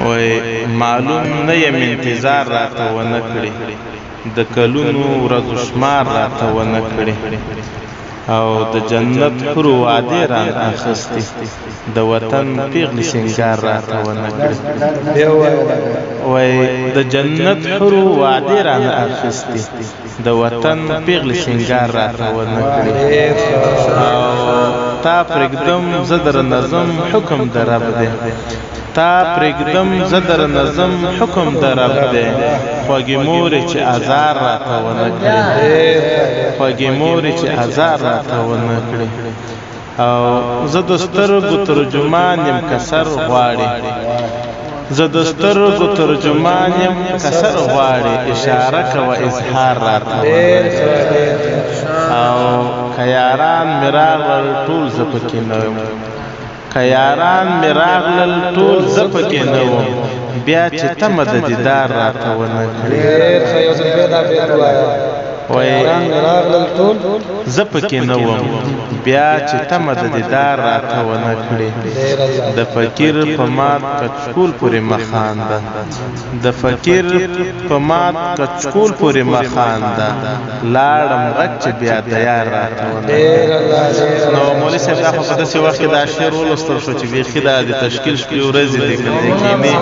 وای معلوم نه یم انتظار راته ونه کړي د کلونو ورځو شمار راته ونه کړي او د جنت حورو وعدې رانه اخیستې د وطن پیغلې سینګار راته ونه کړي وای د جنت حورو وعدې رانه اخیستې د وطن پیغلې سینګار راته ونه کړي او تا پرېږدم زه در نظم حکم د رب دی تا پرېږدم زه در نظم حکم د رب دی خوږې مورې چې ازار راته ونه کړي خوږې مورې چې ازار راته ونه کړي او زه د سترګو ترجمان یم که سر غواړي زه د سترګو ترجمان یم که سر غواړي اشاره کوه اظهار راته ونه کړي او که یاران مې راغلل ټول زه پکې نه یم که یاران مې راغلل ټول زه پکې نه وم بیا چې تمه د دیدار راته ونه کړي وای زه پکې نه وم بیا چې تمه د دیدار راته ونه کړي د فقیر په مات کچکول پورې مخانده د فقیر په مات کچکول پورې مخانده لاړم غږ چې بیا د یار راته ونه کړي نو مولوي صاحب دا خو په داسې وخت کې دا شعر ولوستل شو چې بیخي دا د تشکیل شپې ورځې دي که نه کینې